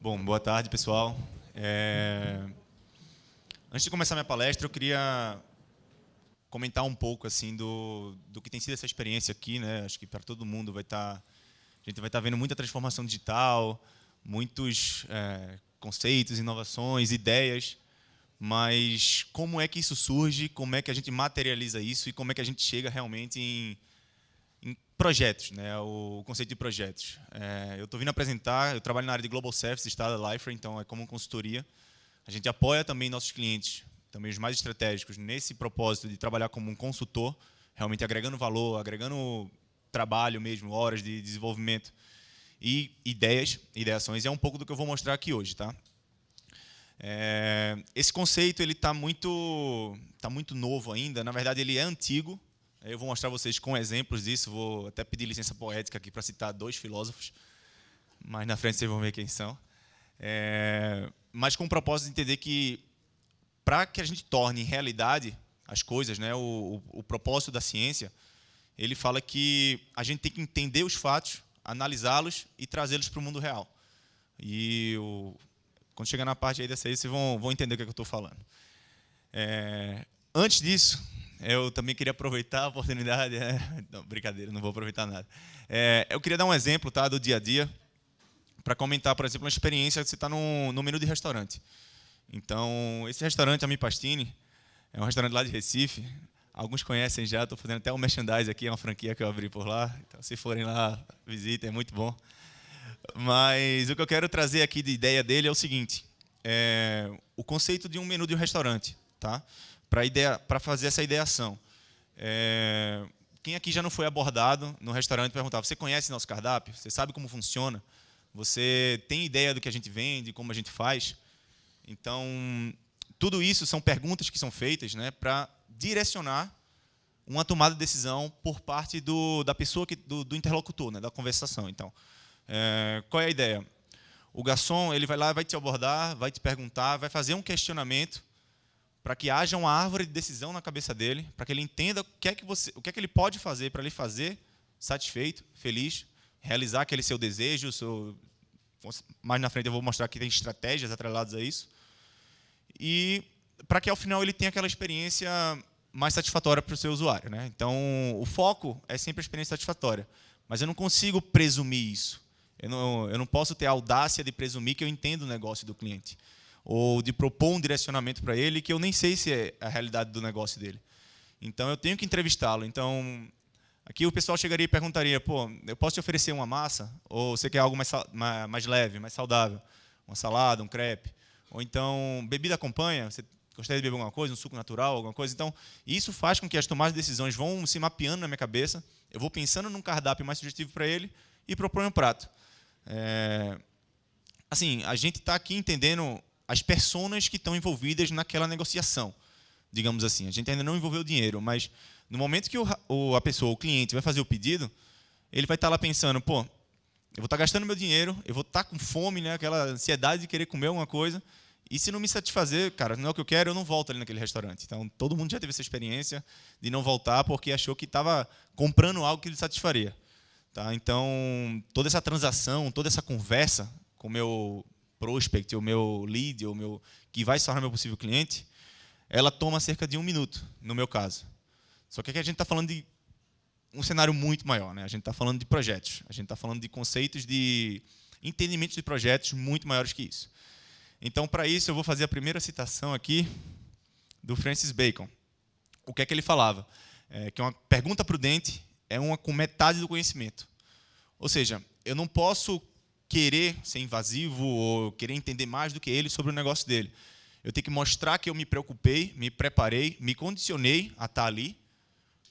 Bom, boa tarde, pessoal. Antes de começar minha palestra, eu queria comentar um pouco assim do que tem sido essa experiência aqui, né? Acho que para todo mundo a gente vai estar vendo muita transformação digital, muitos conceitos, inovações, ideias, mas como é que isso surge, como é que a gente materializa isso e como é que a gente chega realmente em projetos, né? O conceito de projetos. Eu estou vindo apresentar, eu trabalho na área de Global Services, está da Lifer, então é como consultoria. A gente apoia também nossos clientes, também os mais estratégicos, nesse propósito de trabalhar como um consultor, realmente agregando valor, agregando trabalho mesmo, horas de desenvolvimento e ideações. É um pouco do que eu vou mostrar aqui hoje, tá? Esse conceito ele está muito novo ainda. Na verdade, ele é antigo. Eu vou mostrar vocês com exemplos disso. Vou até pedir licença poética aqui para citar 2 filósofos. Mais na frente vocês vão ver quem são. Mas com o propósito de entender que, para que a gente torne realidade as coisas, né, o propósito da ciência, ele fala que a gente tem que entender os fatos, analisá-los e trazê-los para o mundo real. E quando chegar na parte aí dessa aí, vocês vão entender o que eu estou falando. Antes disso, eu também queria aproveitar a oportunidade. Não, brincadeira, não vou aproveitar nada. Eu queria dar um exemplo, tá, do dia a dia, para comentar, por exemplo, uma experiência que você está no menu de restaurante. Então, esse restaurante, Ami Pastini, é um restaurante lá de Recife. Alguns conhecem já, estou fazendo até um merchandise aqui, é uma franquia que eu abri por lá. Então, se forem lá, visitem, é muito bom. Mas o que eu quero trazer aqui de ideia dele é o seguinte: o conceito de um menu de um restaurante, tá? Para fazer essa ideação. Quem aqui já não foi abordado no restaurante e perguntava: você conhece nosso cardápio? Você sabe como funciona? Você tem ideia do que a gente vende, como a gente faz? Então, tudo isso são perguntas que são feitas, né, para direcionar uma tomada de decisão por parte da pessoa, do interlocutor, né, da conversação. Então, qual é a ideia? O garçom ele vai lá, vai te abordar, vai te perguntar, vai fazer um questionamento para que haja uma árvore de decisão na cabeça dele, para que ele entenda o que é que ele pode fazer para lhe fazer satisfeito, feliz, realizar aquele seu desejo. Mais na frente eu vou mostrar que tem estratégias atreladas a isso. E para que, ao final, ele tenha aquela experiência mais satisfatória para o seu usuário, né? Então, o foco é sempre a experiência satisfatória. Mas eu não consigo presumir isso. Eu não posso ter a audácia de presumir que eu entendo o negócio do cliente. Ou de propor um direcionamento para ele que eu nem sei se é a realidade do negócio dele. Então, eu tenho que entrevistá-lo. Então, aqui o pessoal chegaria e perguntaria: pô, eu posso te oferecer uma massa? Ou você quer algo mais leve, mais saudável? Uma salada, um crepe? Ou então, bebida acompanha? Você gostaria de beber alguma coisa, um suco natural, alguma coisa? Então, isso faz com que as tomadas de decisões vão se mapeando na minha cabeça. Eu vou pensando num cardápio mais sugestivo para ele e proponho um prato. Assim, a gente está aqui entendendo as personas que estão envolvidas naquela negociação, digamos assim. A gente ainda não envolveu o dinheiro, mas no momento que a pessoa, o cliente, vai fazer o pedido, ele vai estar lá pensando: pô, eu vou estar gastando meu dinheiro, eu vou estar com fome, né, aquela ansiedade de querer comer alguma coisa, e se não me satisfazer, cara, não é o que eu quero, eu não volto ali naquele restaurante. Então, todo mundo já teve essa experiência de não voltar porque achou que estava comprando algo que lhe satisfaria. Tá? Então, toda essa transação, toda essa conversa com o meu prospect, o meu lead, que vai se tornar meu possível cliente, ela toma cerca de 1 minuto, no meu caso. Só que aqui a gente está falando de um cenário muito maior, né? A gente está falando de projetos, a gente está falando de conceitos, de entendimentos de projetos muito maiores que isso. Então, para isso, eu vou fazer a primeira citação aqui do Francis Bacon. O que é que ele falava? Que uma pergunta prudente é uma com metade do conhecimento. Ou seja, eu não posso querer ser invasivo ou querer entender mais do que ele sobre o negócio dele. Eu tenho que mostrar que eu me preocupei, me preparei, me condicionei a estar ali,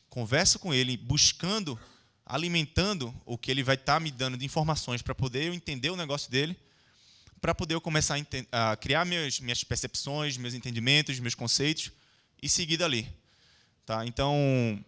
converso com ele, buscando, alimentando o que ele vai estar me dando de informações para poder eu entender o negócio dele, para poder eu começar a criar minhas percepções, meus entendimentos, meus conceitos e seguir dali. Tá? Então,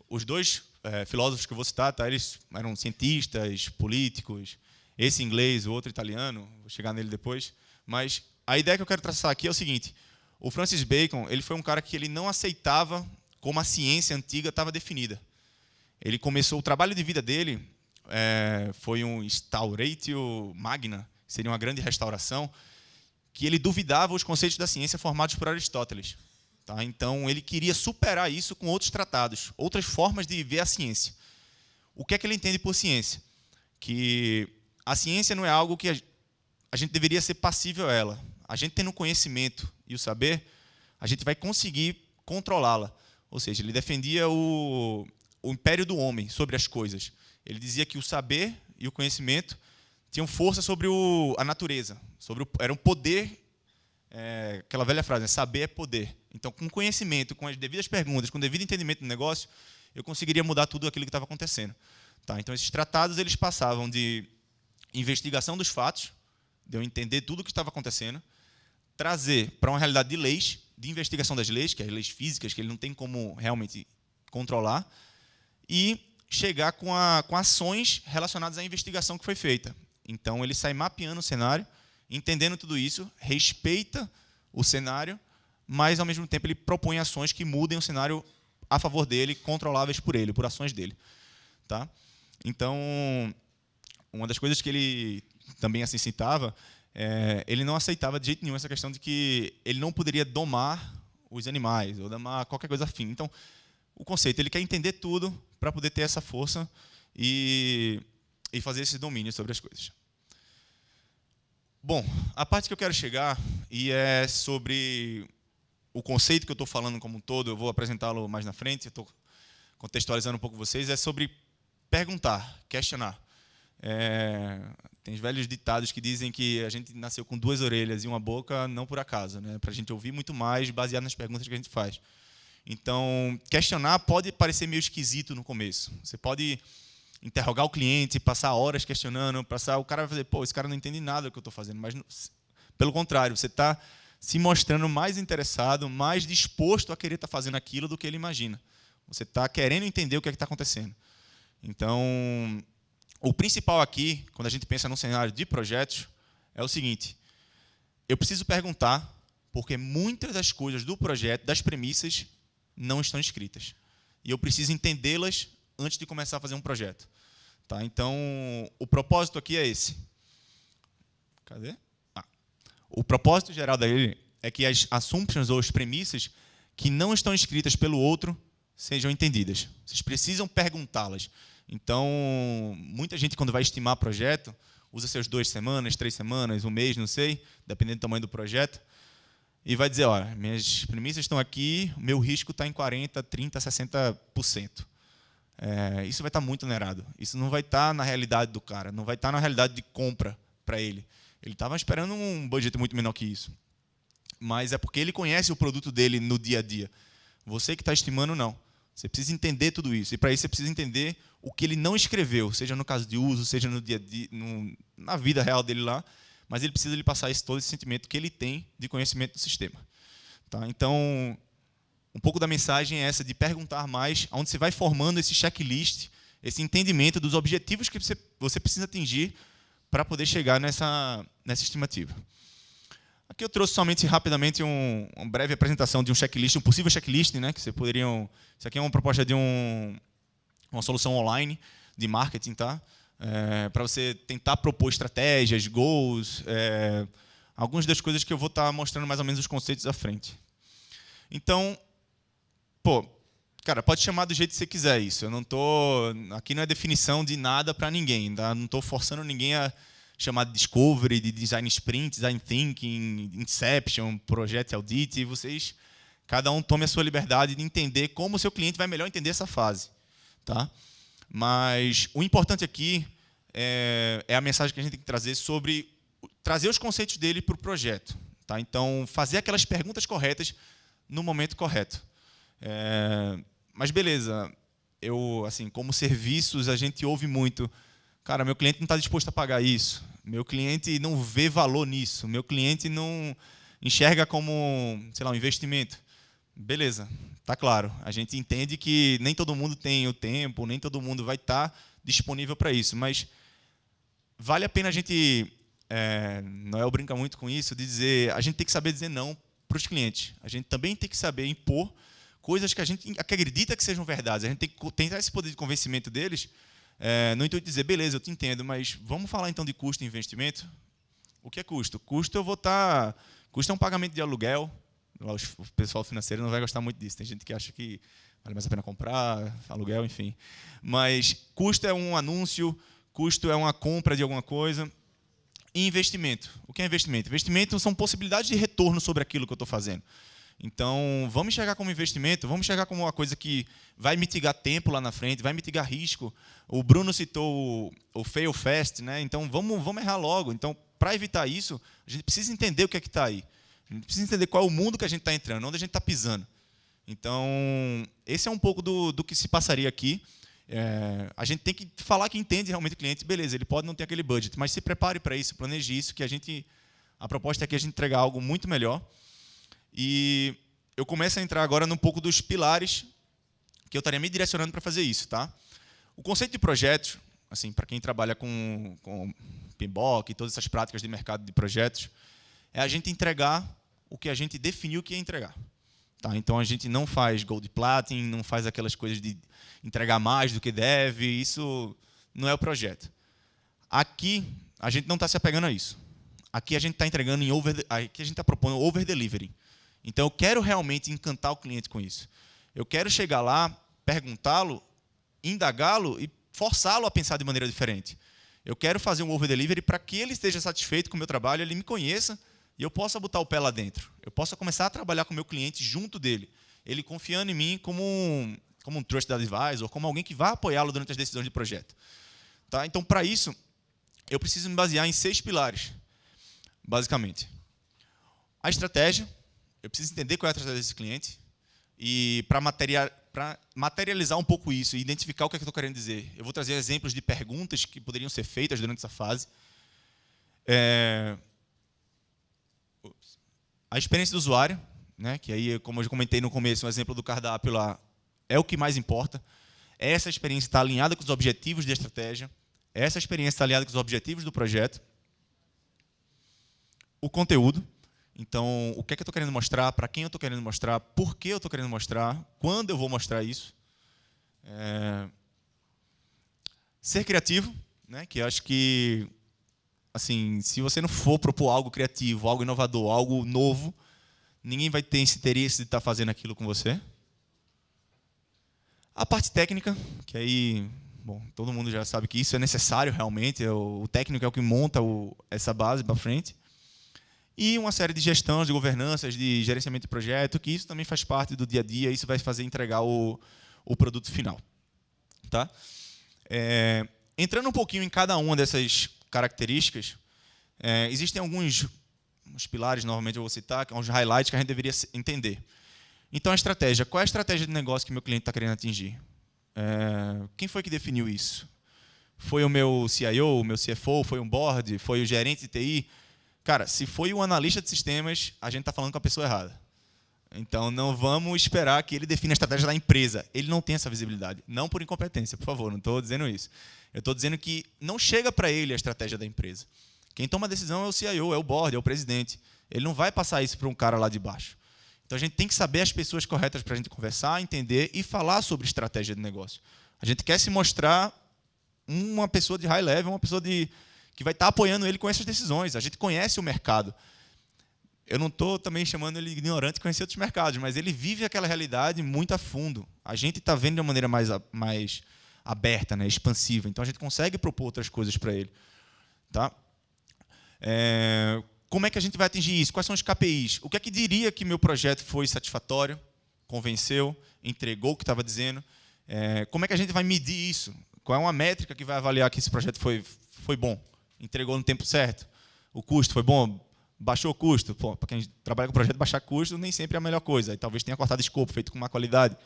os 2 filósofos que eu vou citar, tá? Eles eram cientistas, políticos, esse inglês, o outro italiano, vou chegar nele depois. Mas a ideia que eu quero traçar aqui é o seguinte: o Francis Bacon ele foi um cara que ele não aceitava como a ciência antiga estava definida. Ele começou o trabalho de vida dele, foi um Stauratio Magna, que seria uma grande restauração, que ele duvidava os conceitos da ciência formados por Aristóteles. Tá? Então, ele queria superar isso com outros tratados, outras formas de ver a ciência. O que é que ele entende por ciência? Que a ciência não é algo que a gente deveria ser passível a ela. A gente tendo o conhecimento e o saber, a gente vai conseguir controlá-la. Ou seja, ele defendia o império do homem sobre as coisas. Ele dizia que o saber e o conhecimento tinham força sobre a natureza. Era um poder, aquela velha frase, né? Saber é poder. Então, com conhecimento, com as devidas perguntas, com o devido entendimento do negócio, eu conseguiria mudar tudo aquilo que estava acontecendo. Tá? Então, esses tratados eles passavam de investigação dos fatos, de eu entender tudo o que estava acontecendo, trazer para uma realidade de leis, de investigação das leis, que é as leis físicas, que ele não tem como realmente controlar, e chegar com ações relacionadas à investigação que foi feita. Então, ele sai mapeando o cenário, entendendo tudo isso, respeita o cenário, mas, ao mesmo tempo, ele propõe ações que mudem o cenário a favor dele, controláveis por ele, por ações dele. Tá? Então, uma das coisas que ele também assim citava, ele não aceitava de jeito nenhum essa questão de que ele não poderia domar os animais, ou domar qualquer coisa afim. Então, o conceito, ele quer entender tudo para poder ter essa força e fazer esse domínio sobre as coisas. Bom, a parte que eu quero chegar e é sobre o conceito que eu estou falando como um todo, eu vou apresentá-lo mais na frente, eu estou contextualizando um pouco vocês, é sobre perguntar, questionar. Tem os velhos ditados que dizem que a gente nasceu com 2 orelhas e uma boca, não por acaso, né? Para a gente ouvir muito mais, baseado nas perguntas que a gente faz. Então, questionar pode parecer meio esquisito no começo. Você pode interrogar o cliente, passar horas questionando, o cara vai fazer, pô, esse cara não entende nada do que eu estou fazendo. Mas, pelo contrário, você está se mostrando mais interessado, mais disposto a querer estar fazendo aquilo do que ele imagina. Você está querendo entender o que é que está acontecendo. Então, o principal aqui, quando a gente pensa num cenário de projetos, é o seguinte: eu preciso perguntar, porque muitas das coisas do projeto, das premissas, não estão escritas. E eu preciso entendê-las antes de começar a fazer um projeto. Tá? Então, o propósito aqui é esse. Cadê? O propósito geral dele é que as assumptions ou as premissas que não estão escritas pelo outro sejam entendidas. Vocês precisam perguntá-las. Então, muita gente, quando vai estimar projeto, usa seus 2 semanas, 3 semanas, 1 mês, não sei, dependendo do tamanho do projeto, e vai dizer, olha, minhas premissas estão aqui, o meu risco está em 40%, 30%, 60%. Isso vai estar muito onerado. Isso não vai estar na realidade do cara, não vai estar na realidade de compra para ele. Ele estava esperando um budget muito menor que isso. Mas é porque ele conhece o produto dele no dia a dia. Você que está estimando, não. Você precisa entender tudo isso. E, para isso, você precisa entender o que ele não escreveu, seja no caso de uso, seja no dia a dia, na vida real dele lá, mas ele precisa lhe passar todo esse sentimento que ele tem de conhecimento do sistema. Tá? Então, um pouco da mensagem é essa, de perguntar mais, onde você vai formando esse checklist, esse entendimento dos objetivos que você precisa atingir para poder chegar nessa estimativa. Aqui eu trouxe somente rapidamente uma breve apresentação de um checklist, um possível checklist, né, que você poderiam. Isso aqui é uma proposta de uma solução online de marketing, tá? Para você tentar propor estratégias, goals, algumas das coisas que eu vou estar mostrando mais ou menos os conceitos à frente. Então, cara, pode chamar do jeito que você quiser isso. Eu não aqui não é definição de nada para ninguém, tá? Não estou forçando ninguém a chamar de discovery, de design sprint, design thinking, inception, project audit, e vocês, cada um tome a sua liberdade de entender como o seu cliente vai melhor entender essa fase. Tá? Mas o importante aqui é a mensagem que a gente tem que trazer sobre trazer os conceitos dele para o projeto. Tá? Então, fazer aquelas perguntas corretas no momento correto. Mas beleza, assim, como serviços, a gente ouve muito, cara, meu cliente não está disposto a pagar isso, meu cliente não vê valor nisso, meu cliente não enxerga como, sei lá, um investimento. Beleza, está claro. A gente entende que nem todo mundo tem o tempo, nem todo mundo vai estar disponível para isso, mas vale a pena a gente, Noel brinca muito com isso, de dizer, a gente tem que saber dizer não para os clientes. A gente também tem que saber impor coisas que a gente acredita que sejam verdades. A gente tem que tentar esse poder de convencimento deles, no intuito de dizer, beleza, eu te entendo, mas vamos falar então de custo e investimento? O que é custo? Custo eu vou estar... Custo é um pagamento de aluguel. O pessoal financeiro não vai gostar muito disso. Tem gente que acha que vale mais a pena comprar, aluguel, enfim. Mas custo é um anúncio, custo é uma compra de alguma coisa. E investimento. O que é investimento? Investimento são possibilidades de retorno sobre aquilo que eu estou fazendo. Então, vamos enxergar como investimento, vamos enxergar como uma coisa que vai mitigar tempo lá na frente, vai mitigar risco. O Bruno citou o fail fast, né? Então, vamos errar logo. Então, para evitar isso, a gente precisa entender o que é que está aí. A gente precisa entender qual é o mundo que a gente está entrando, onde a gente está pisando. Então, esse é um pouco do que se passaria aqui. A gente tem que falar que entende realmente o cliente. Beleza, ele pode não ter aquele budget, mas se prepare para isso, planeje isso, que a proposta aqui é a gente entregar algo muito melhor. E eu começo a entrar agora num pouco dos pilares que eu estaria me direcionando para fazer isso. Tá? O conceito de projetos, assim, para quem trabalha com PMBOK e todas essas práticas de mercado de projetos, é a gente entregar o que a gente definiu que ia entregar. Tá? Então, a gente não faz Gold Platinum, não faz aquelas coisas de entregar mais do que deve, isso não é o projeto. Aqui, a gente não está se apegando a isso. Aqui a gente está entregando aqui a gente está propondo over-delivery. Então, eu quero realmente encantar o cliente com isso. Eu quero chegar lá, perguntá-lo, indagá-lo e forçá-lo a pensar de maneira diferente. Eu quero fazer um over-delivery para que ele esteja satisfeito com o meu trabalho, ele me conheça e eu possa botar o pé lá dentro. Eu possa começar a trabalhar com o meu cliente junto dele. Ele confiando em mim como um trusted advisor, como alguém que vai apoiá-lo durante as decisões de projeto. Tá? Então, para isso, eu preciso me basear em 6 pilares, basicamente. A estratégia. Eu preciso entender qual é a estratégia desse cliente. E para materializar um pouco isso e identificar o que é que eu estou querendo dizer, eu vou trazer exemplos de perguntas que poderiam ser feitas durante essa fase. A experiência do usuário, né, que aí, como eu já comentei no começo, um exemplo do cardápio lá, é o que mais importa. Essa experiência está alinhada com os objetivos da estratégia. Essa experiência está alinhada com os objetivos do projeto. O conteúdo. Então, o que é que eu estou querendo mostrar, para quem eu estou querendo mostrar, por que eu estou querendo mostrar, quando eu vou mostrar isso. Ser criativo, né, que eu acho que, assim, se você não for propor algo criativo, algo inovador, algo novo, ninguém vai ter esse interesse de estar fazendo aquilo com você. A parte técnica, que aí, bom, todo mundo já sabe que isso é necessário realmente, o técnico é o que monta essa base para frente. E uma série de gestões, de governanças, de gerenciamento de projeto, que isso também faz parte do dia a dia, isso vai fazer entregar o produto final. Tá? Entrando um pouquinho em cada uma dessas características, existem alguns pilares, novamente eu vou citar, uns highlights que a gente deveria entender. Então, a estratégia. Qual é a estratégia de negócio que meu cliente está querendo atingir? Quem foi que definiu isso? Foi o meu CIO, o meu CFO, foi um board, foi o gerente de TI? Cara, se foi um analista de sistemas, a gente está falando com a pessoa errada. Então, não vamos esperar que ele defina a estratégia da empresa. Ele não tem essa visibilidade. Não por incompetência, por favor, não estou dizendo isso. Eu estou dizendo que não chega para ele a estratégia da empresa. Quem toma a decisão é o CIO, é o board, é o presidente. Ele não vai passar isso para um cara lá de baixo. Então, a gente tem que saber as pessoas corretas para a gente conversar, entender e falar sobre estratégia de negócio. A gente quer se mostrar uma pessoa de high level, uma pessoa que vai estar apoiando ele com essas decisões. A gente conhece o mercado. Eu não estou também chamando ele de ignorante de conhecer outros mercados, mas ele vive aquela realidade muito a fundo. A gente está vendo de uma maneira mais aberta, né, expansiva. Então, a gente consegue propor outras coisas para ele. Tá? Como é que a gente vai atingir isso? Quais são os KPIs? O que é que diria que meu projeto foi satisfatório, convenceu, entregou o que estava dizendo? Como é que a gente vai medir isso? Qual é uma métrica que vai avaliar que esse projeto foi bom? Entregou no tempo certo? O custo foi bom? Baixou o custo? Para quem trabalha com projeto, baixar custo nem sempre é a melhor coisa. E talvez tenha cortado escopo, feito com má qualidade.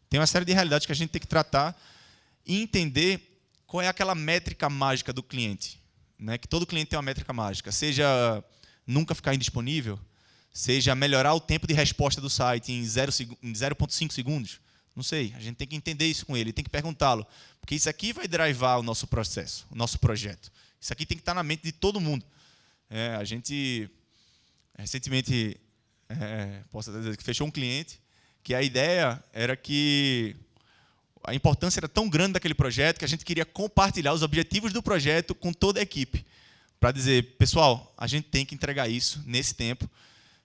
Tem uma série de realidades que a gente tem que tratar e entender qual é aquela métrica mágica do cliente. Né? Que todo cliente tem uma métrica mágica. Seja nunca ficar indisponível, seja melhorar o tempo de resposta do site em 0,5 segundos. Não sei, a gente tem que entender isso com ele, tem que perguntá-lo. Porque isso aqui vai drivar o nosso processo, o nosso projeto. Isso aqui tem que estar na mente de todo mundo. A gente, recentemente, posso dizer que fechou um cliente, que a ideia era que a importância era tão grande daquele projeto que a gente queria compartilhar os objetivos do projeto com toda a equipe. para dizer, pessoal, a gente tem que entregar isso nesse tempo.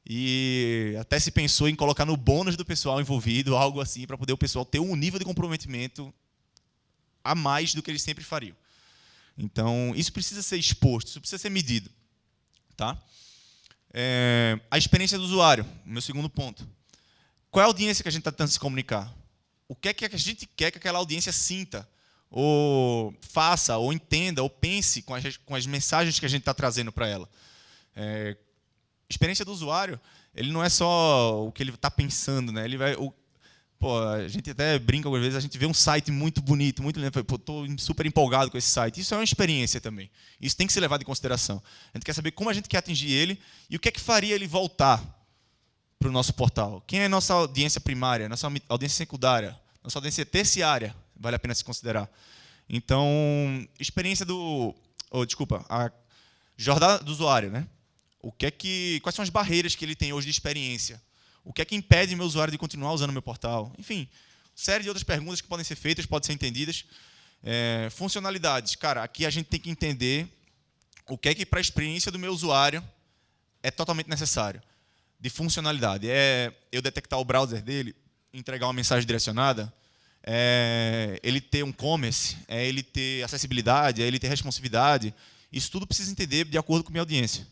E até se pensou em colocar no bônus do pessoal envolvido, algo assim, para poder o pessoal ter um nível de comprometimento a mais do que eles sempre fariam. Então, isso precisa ser exposto, isso precisa ser medido. Tá? A experiência do usuário, meu segundo ponto. Qual é a audiência que a gente está tentando se comunicar? O que é que a gente quer que aquela audiência sinta, ou faça, ou entenda, ou pense com as mensagens que a gente está trazendo para ela? Experiência do usuário, ele não é só o que ele está pensando, né? Ele vai, a gente até brinca algumas vezes, a gente vê um site muito bonito, muito lindo, estou super empolgado com esse site. Isso é uma experiência também. Isso tem que ser levado em consideração. A gente quer saber como a gente quer atingir ele e o que é que faria ele voltar para o nosso portal. Quem é a nossa audiência primária, nossa audiência secundária, nossa audiência terciária, vale a pena se considerar. Então, experiência a jornada do usuário, né? Quais são as barreiras que ele tem hoje de experiência? O que é que impede o meu usuário de continuar usando o meu portal? Enfim, série de outras perguntas que podem ser feitas, podem ser entendidas. Funcionalidades. Cara, aqui a gente tem que entender o que é que para a experiência do meu usuário é totalmente necessário. De funcionalidade. Eu detectar o browser dele, entregar uma mensagem direcionada, ele ter um commerce, ele ter acessibilidade, ele ter responsividade. Isso tudo precisa entender de acordo com a minha audiência.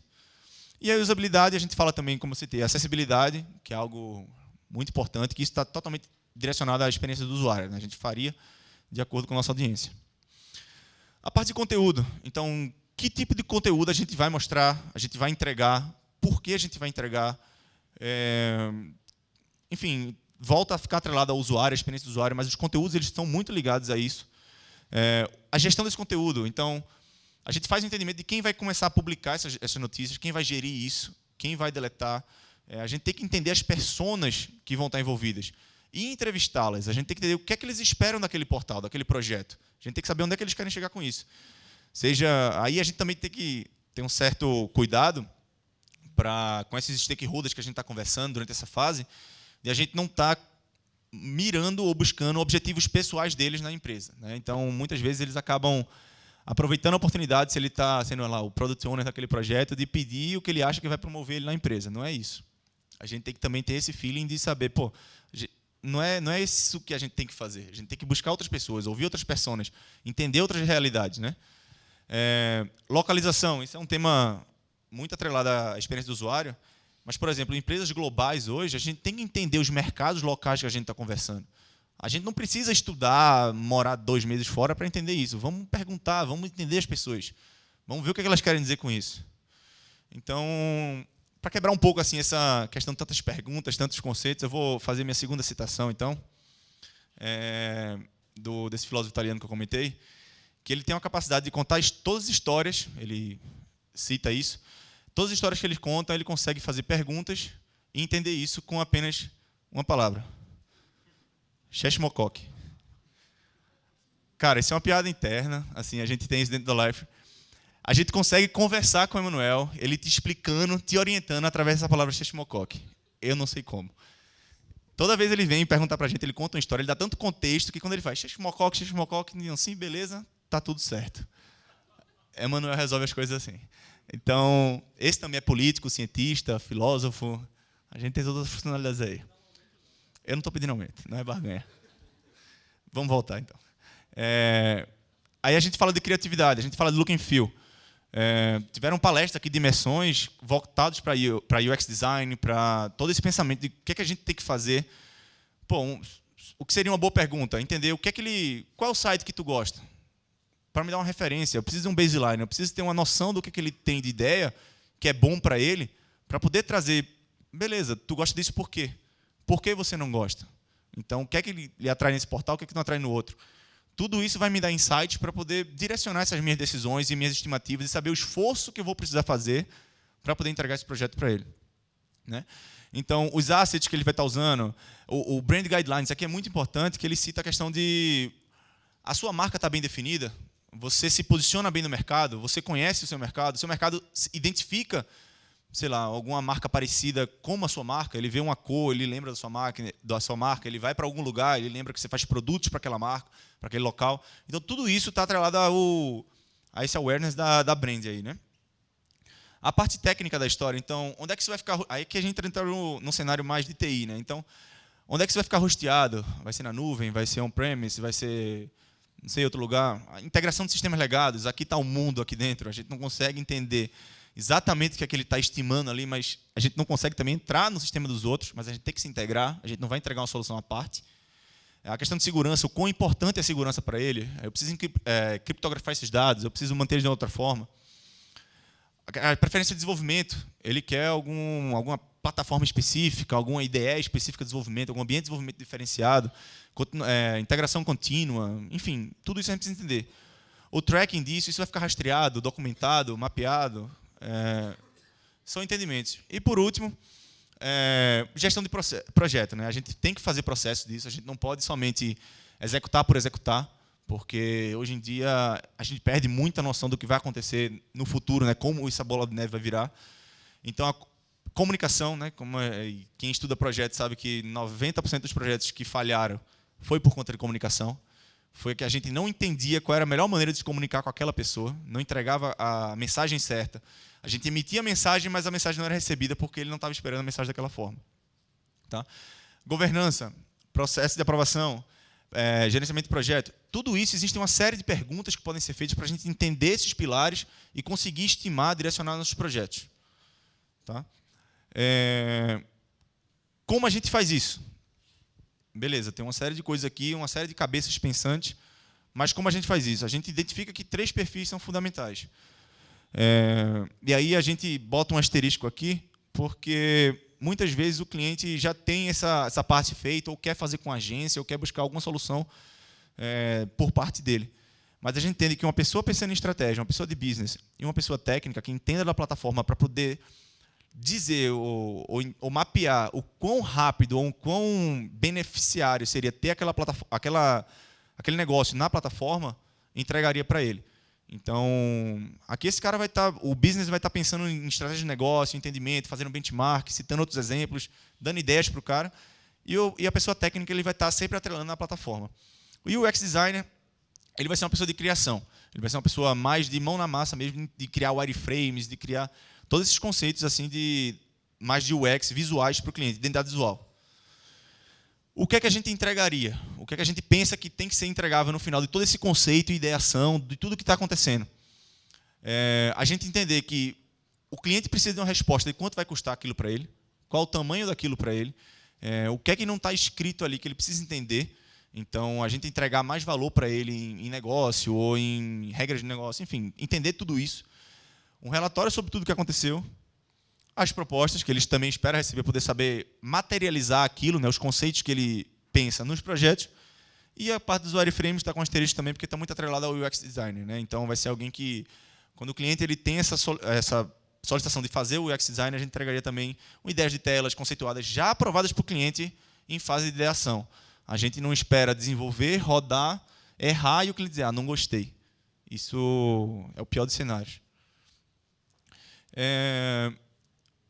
E a usabilidade, a gente fala também, como eu citei, acessibilidade, que é algo muito importante, que isso está totalmente direcionado à experiência do usuário, né? A gente faria de acordo com a nossa audiência. A parte de conteúdo. Então, que tipo de conteúdo a gente vai mostrar, a gente vai entregar, por que a gente vai entregar. Enfim, volta a ficar atrelado ao usuário, à experiência do usuário, mas os conteúdos eles estão muito ligados a isso. A gestão desse conteúdo. Então, a gente faz o entendimento de quem vai começar a publicar essas notícias, quem vai gerir isso, quem vai deletar. A gente tem que entender as personas que vão estar envolvidas e entrevistá-las. A gente tem que entender o que é que eles esperam daquele portal, daquele projeto. A gente tem que saber onde é que eles querem chegar com isso. Aí a gente também tem que ter um certo cuidado com esses stakeholders que a gente está conversando durante essa fase, de a gente não estar mirando ou buscando objetivos pessoais deles na empresa, né? Então, muitas vezes, eles acabam aproveitando a oportunidade, se ele está sendo lá o product owner daquele projeto, de pedir o que ele acha que vai promover ele na empresa. Não é isso. A gente tem que também ter esse feeling de saber, não é isso que a gente tem que fazer. A gente tem que buscar outras pessoas, ouvir outras personas, entender outras realidades, né? Localização, isso é um tema muito atrelado à experiência do usuário, mas, por exemplo, em empresas globais hoje, a gente tem que entender os mercados locais que a gente está conversando. A gente não precisa estudar, morar 2 meses fora para entender isso. Vamos perguntar, vamos entender as pessoas. Vamos ver o que elas querem dizer com isso. Então, para quebrar um pouco assim, essa questão de tantas perguntas, tantos conceitos, eu vou fazer minha segunda citação, então, desse filósofo italiano que eu comentei, que ele tem uma capacidade de contar todas as histórias, ele cita isso, todas as histórias que ele conta, ele consegue fazer perguntas e entender isso com apenas uma palavra. Cheshmokok. Cara, isso é uma piada interna, assim, a gente tem isso dentro da Life. A gente consegue conversar com o Emanuel, ele te explicando, te orientando através dessa palavra Cheshmokok. Eu não sei como. Toda vez ele vem perguntar pra gente, ele conta uma história, ele dá tanto contexto que quando ele faz Cheshmokok, assim, beleza, tá tudo certo. Emanuel resolve as coisas assim. Então, esse também é político, cientista, filósofo. A gente tem todas as funcionalidades aí. Eu não estou pedindo aumento, não é barganha. Vamos voltar, então. Aí a gente fala de criatividade, a gente fala de look and feel. Tiveram palestras aqui de imersões voltados para UX design, para todo esse pensamento de o que é que a gente tem que fazer. O que seria uma boa pergunta? Entender qual é o site que tu gosta? Para me dar uma referência, eu preciso de um baseline, eu preciso ter uma noção do que ele tem de ideia, que é bom para ele, para poder trazer, beleza, tu gosta disso por quê? Por que você não gosta? Então, o que é que lhe atrai nesse portal, o que é que não atrai no outro? Tudo isso vai me dar insight para poder direcionar essas minhas decisões e minhas estimativas e saber o esforço que eu vou precisar fazer para poder entregar esse projeto para ele, né? Então, os assets que ele vai estar usando, o Brand Guidelines, aqui é muito importante, que ele cita a questão de a sua marca está bem definida, você se posiciona bem no mercado, você conhece o seu mercado identifica, sei lá, alguma marca parecida com a sua marca, ele vê uma cor, ele lembra da sua marca, ele vai para algum lugar, ele lembra que você faz produtos para aquela marca, para aquele local. Então, tudo isso está atrelado a esse awareness da brand aí, né? A parte técnica da história, então, onde é que isso vai ficar... Aí que a gente entra no cenário mais de TI, né? Então, onde é que isso vai ficar hosteado? Vai ser na nuvem? Vai ser on-premise? Vai ser, não sei, outro lugar? A integração de sistemas legados. Aqui está o mundo aqui dentro. A gente não consegue entender exatamente o que é que ele está estimando ali, mas a gente não consegue também entrar no sistema dos outros, mas a gente tem que se integrar. A gente não vai entregar uma solução à parte. A questão de segurança, o quão importante é a segurança para ele. Eu preciso criptografar esses dados, eu preciso manter eles de outra forma. A preferência de desenvolvimento, ele quer alguma plataforma específica, alguma IDE específica de desenvolvimento, algum ambiente de desenvolvimento diferenciado, integração contínua, enfim, tudo isso a gente precisa entender. O tracking disso, isso vai ficar rastreado, documentado, mapeado, são entendimentos. E, por último, gestão de projeto, né? A gente tem que fazer processo disso, a gente não pode somente executar por executar, porque hoje em dia a gente perde muita noção do que vai acontecer no futuro, né? Como essa bola de neve vai virar. Então, a comunicação, né? Quem estuda projetos sabe que 90% dos projetos que falharam foi por conta de comunicação. Foi que a gente não entendia qual era a melhor maneira de se comunicar com aquela pessoa, não entregava a mensagem certa. A gente emitia a mensagem, mas a mensagem não era recebida porque ele não estava esperando a mensagem daquela forma. Tá? Governança, processo de aprovação, gerenciamento de projeto, tudo isso, existe uma série de perguntas que podem ser feitas para a gente entender esses pilares e conseguir estimar, direcionar nossos projetos. Tá? Como a gente faz isso? Beleza, tem uma série de coisas aqui, uma série de cabeças pensantes, mas como a gente faz isso? A gente identifica que 3 perfis são fundamentais. E aí a gente bota um asterisco aqui, porque muitas vezes o cliente já tem essa parte feita, ou quer fazer com a agência, ou quer buscar alguma solução por parte dele. Mas a gente entende que uma pessoa pensando em estratégia, uma pessoa de business, e uma pessoa técnica que entenda da plataforma para poder dizer ou mapear o quão rápido ou o quão beneficiário seria ter aquele negócio na plataforma, entregaria para ele. Então, aqui esse cara o business vai estar pensando em estratégia de negócio, entendimento, fazendo benchmark, citando outros exemplos, dando ideias para o cara, e a pessoa técnica ele vai estar sempre atrelando na plataforma. O UX designer, ele vai ser uma pessoa de criação, ele vai ser uma pessoa mais de mão na massa mesmo, de criar wireframes, de criar todos esses conceitos assim mais de UX, visuais para o cliente, identidade visual. O que é que a gente entregaria? O que é que a gente pensa que tem que ser entregável no final de todo esse conceito e ideação, de tudo que está acontecendo? A gente entender que o cliente precisa de uma resposta de quanto vai custar aquilo para ele, qual o tamanho daquilo para ele, o que é que não está escrito ali que ele precisa entender. Então, a gente entregar mais valor para ele em negócio ou em regras de negócio, enfim, entender tudo isso. Um relatório sobre tudo o que aconteceu, as propostas, que eles também esperam receber, poder saber materializar aquilo, né, os conceitos que ele pensa nos projetos, e a parte dos wireframes está com asterisco também, porque está muito atrelado ao UX designer. Né? Então, vai ser alguém que, quando o cliente ele tem essa solicitação de fazer o UX design, a gente entregaria também ideias de telas conceituadas já aprovadas para o cliente em fase de ideação. A gente não espera desenvolver, rodar, errar e o cliente dizer, não gostei. Isso é o pior dos cenários.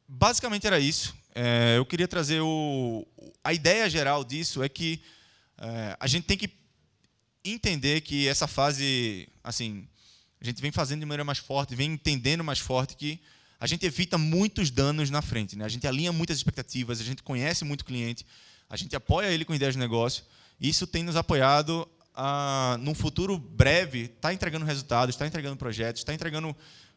Basicamente era isso. Eu queria trazer a ideia geral disso é que a gente tem que entender que essa fase, assim, a gente vem fazendo de maneira mais forte, vem entendendo mais forte que a gente evita muitos danos na frente, né? A gente alinha muitas expectativas, a gente conhece muito o cliente, a gente apoia ele com ideias de negócio. E isso tem nos apoiado num futuro breve, está entregando resultados, está entregando projetos, está entregando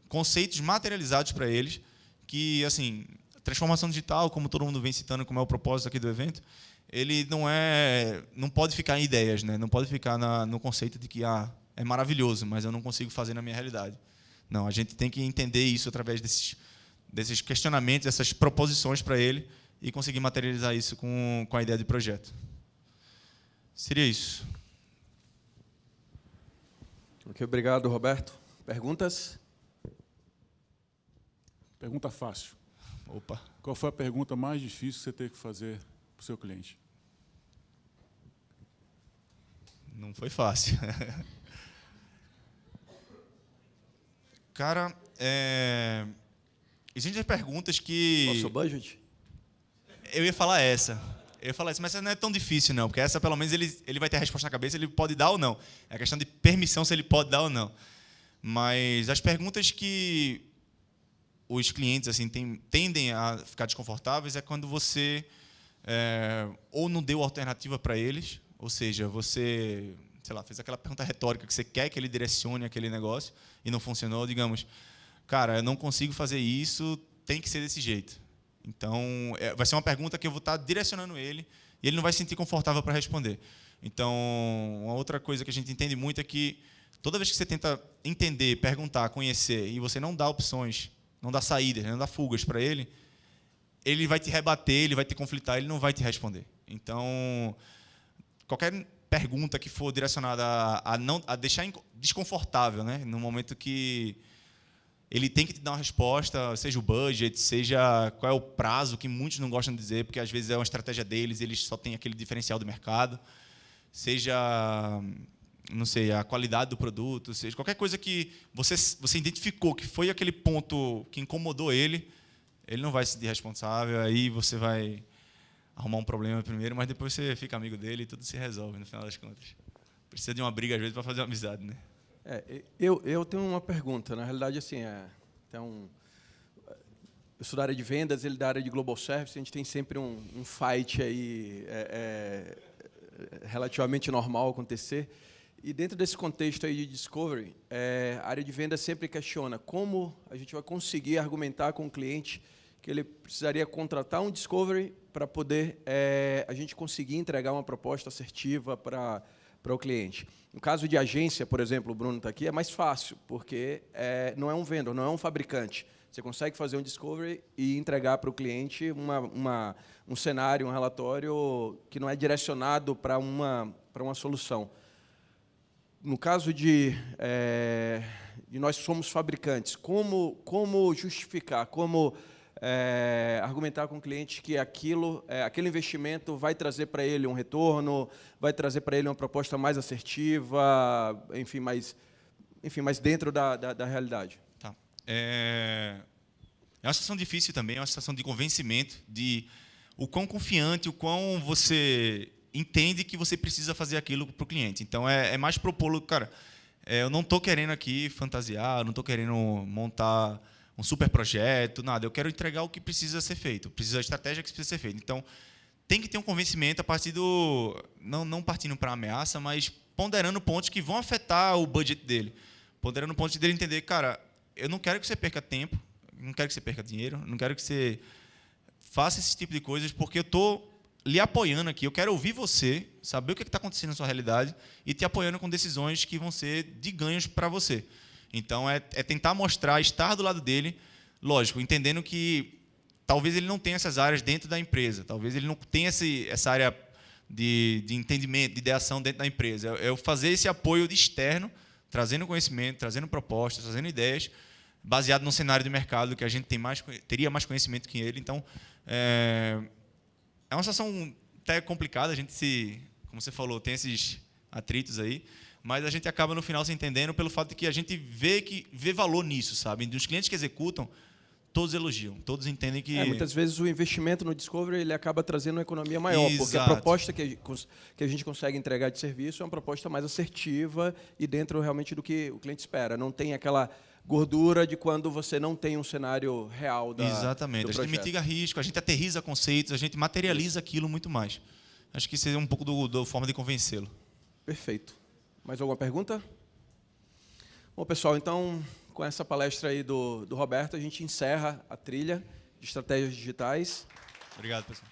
conceitos materializados para eles, que, assim, transformação digital, como todo mundo vem citando, como é o propósito aqui do evento, ele não pode ficar em ideias, né? Não pode ficar no conceito de que é maravilhoso, mas eu não consigo fazer na minha realidade. Não, a gente tem que entender isso através desses questionamentos, dessas proposições para ele e conseguir materializar isso com a ideia de projeto. Seria isso. Ok, obrigado, Roberto. Perguntas? Pergunta fácil. Opa. Qual foi a pergunta mais difícil que você teve que fazer para o seu cliente? Não foi fácil. Cara, existem perguntas que... Nosso budget? Eu ia falar essa, mas essa não é tão difícil, não, porque essa, pelo menos, ele vai ter a resposta na cabeça, ele pode dar ou não. É a questão de permissão, se ele pode dar ou não. Mas as perguntas que os clientes assim tendem a ficar desconfortáveis é quando você ou não deu alternativa para eles, ou seja, você, sei lá, fez aquela pergunta retórica que você quer que ele direcione aquele negócio e não funcionou, digamos, cara, eu não consigo fazer isso, tem que ser desse jeito. Então, vai ser uma pergunta que eu vou estar direcionando ele e ele não vai se sentir confortável para responder. Então, uma outra coisa que a gente entende muito é que toda vez que você tenta entender, perguntar, conhecer e você não dá opções, não dá saídas, não dá fugas para ele, ele vai te rebater, ele vai te conflitar, ele não vai te responder. Então, qualquer pergunta que for direcionada a deixar desconfortável, né, no momento que ele tem que te dar uma resposta, seja o budget, seja qual é o prazo, que muitos não gostam de dizer, porque às vezes é uma estratégia deles, eles só têm aquele diferencial do mercado, seja, não sei, a qualidade do produto, seja qualquer coisa que você identificou que foi aquele ponto que incomodou ele não vai se sentir responsável, aí você vai arrumar um problema primeiro, mas depois você fica amigo dele e tudo se resolve, no final das contas. Precisa de uma briga, às vezes, para fazer uma amizade, né? Eu tenho uma pergunta. Na realidade, assim, eu sou da área de vendas, ele da área de Global Service, a gente tem sempre um fight aí relativamente normal acontecer. E dentro desse contexto aí de Discovery, a área de vendas sempre questiona como a gente vai conseguir argumentar com o cliente que ele precisaria contratar um Discovery para poder a gente conseguir entregar uma proposta assertiva para o cliente. No caso de agência, por exemplo, o Bruno está aqui, é mais fácil, porque não é um vendedor, não é um fabricante. Você consegue fazer um discovery e entregar para o cliente um cenário, um relatório que não é direcionado para uma solução. No caso de nós somos fabricantes, como justificar, como argumentar com o cliente que aquele investimento vai trazer para ele um retorno, vai trazer para ele uma proposta mais assertiva, enfim, mais dentro da realidade. Tá. É uma situação difícil também, é uma situação de convencimento, de o quão confiante, o quão você entende que você precisa fazer aquilo para o cliente. Então, é mais propô-lo, cara, eu não estou querendo aqui fantasiar, não estou querendo montar um super projeto, nada. Eu quero entregar o que precisa ser feito, precisa da estratégia que precisa ser feita. Então, tem que ter um convencimento a partir do... Não partindo para ameaça, mas ponderando pontos que vão afetar o budget dele. Ponderando pontos dele entender, cara, eu não quero que você perca tempo, não quero que você perca dinheiro, não quero que você faça esse tipo de coisas, porque eu estou lhe apoiando aqui. Eu quero ouvir você, saber o que está acontecendo na sua realidade e te apoiando com decisões que vão ser de ganhos para você. Então, é tentar mostrar, estar do lado dele, lógico, entendendo que talvez ele não tenha essas áreas dentro da empresa, talvez ele não tenha essa área de entendimento, de ideação dentro da empresa. É fazer esse apoio de externo, trazendo conhecimento, trazendo propostas, trazendo ideias, baseado no cenário de mercado que a gente teria mais conhecimento que ele. Então, é uma situação até complicada, a gente como você falou, tem esses atritos aí, mas a gente acaba no final se entendendo pelo fato de que a gente vê valor nisso, sabe? Dos clientes que executam, todos elogiam, todos entendem que... muitas vezes o investimento no Discovery ele acaba trazendo uma economia maior, Exato. Porque a proposta que a gente consegue entregar de serviço é uma proposta mais assertiva e dentro realmente do que o cliente espera. Não tem aquela gordura de quando você não tem um cenário real Exatamente. do a gente projeto. mitiga risco, a gente aterriza conceitos, a gente materializa aquilo muito mais. Acho que isso é um pouco da forma de convencê-lo. Perfeito. Mais alguma pergunta? Bom, pessoal, então, com essa palestra aí do Roberto, a gente encerra a trilha de estratégias digitais. Obrigado, pessoal.